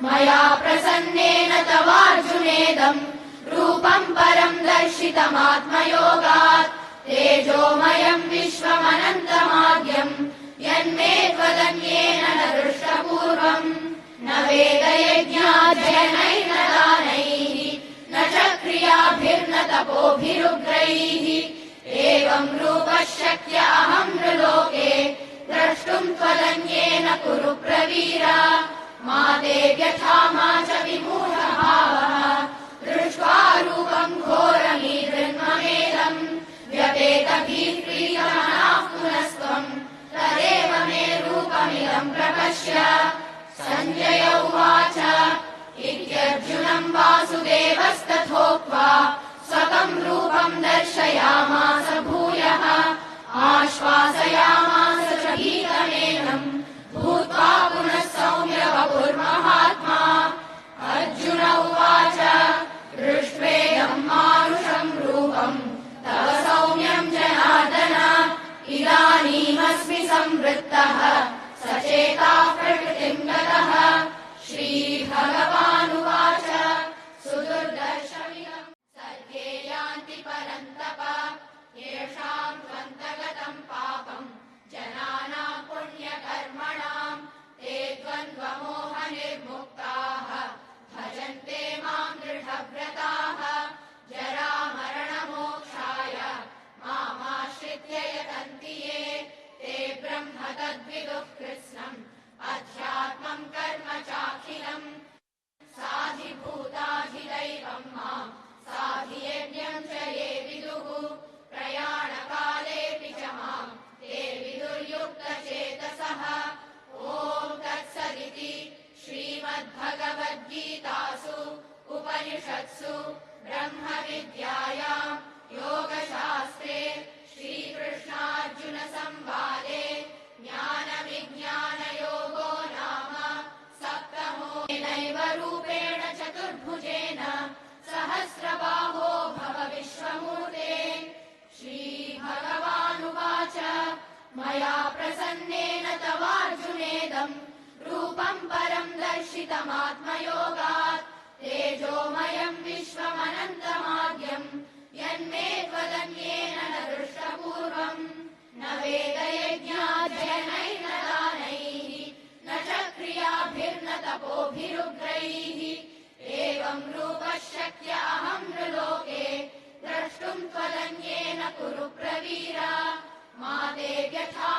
मया प्रसन्नेन तवार्जुनेदम् रूपम् परम् दर्शितमात्मयोगात् तेजोमयम् विश्वमनन्तमाद्यम् यन्मे त्वदन्येन न दृष्टपूर्वम् न वेदयज्ञाध्ययनैर्न दानैः न च क्रियाभिर्न तपोभिरुग्रैः एवम् रूपः शक्य अहम् नृलोके द्रष्टुम् त्वदन्येन कुरु प्रवीर मा ते व्यथा मा च विमूढभावः दृष्ट्वा रूपम् घोरमीदृन्ममेदम् व्यपेतभीप्रीतमनाः पुनस्त्वम् तदेव मे रूपमिदम् प्रपश्य सञ्जय उवाच इत्यर्जुनम् वासुदेवस्तथोक्त्वा स्वकम् रूपम् दर्शयामास भूयः आश्वासयामास च भीतमेनम् भूत्वा पुनः सौम्य वपुर्महात्मा अर्जुन उवाच दृष्ट्वेदम् मानुषम् रूपम् तव सौम्यम् जनार्दन इदानीमस्मि संवृत्तः सचेताः प्रकृतिम् गतः श्रीभगवानुवाच सुदुर्दर्शमिदम् सर्गे यान्ति परन्तप येषाम् त्वन्तगतम् पापम् जनानाम् पुण्यकर्मणाम् ते द्वन्द्वमोहनिर्मुक्ताः भजन्ते माम् दृढव्रताः जरामरणमोक्षाय मामाश्रित्य यतन्ति ये ते ब्रह्म तद्विदुः कृत्स्नम् अध्यात्मम् कर्म चाखिलम् साधिभूताधिदैवम् माम् साधियज्ञम् च ये विदुः प्रयाणकालेऽपि च माम् ते विदुर्युक्तचेतसः ॐ तत्सदिति श्रीमद्भगवद्गीतासु उपनिषत्सु ब्रह्मविद्यायाम् योगशास्त्रे श्रीकृष्णार्जुनसंवादे ज्ञानविज्ञानयोगो नाम सप्तमोऽध्यायः। रूपेण चतुर्भुजेन सहस्रबाहो भव विश्वमूर्ते। श्रीभगवानुवाच मया प्रसन्नेन तवार्जुनेदम् रूपम् परम् दर्शितमात्मयोगात् तेजोमयम् विश्वमनन्तमाद्यम् यन्मे त्वदन्येन न दृष्टपूर्वम् न वेदयज्ञाध्ययनैर्न दानैः न च क्रियाभिर्न तपोभिरुग्रैः एवम् रूपः शक्य अहम् नृलोके द्रष्टुम् त्वदन्येन कुरु प्रवीर मा ते व्यथा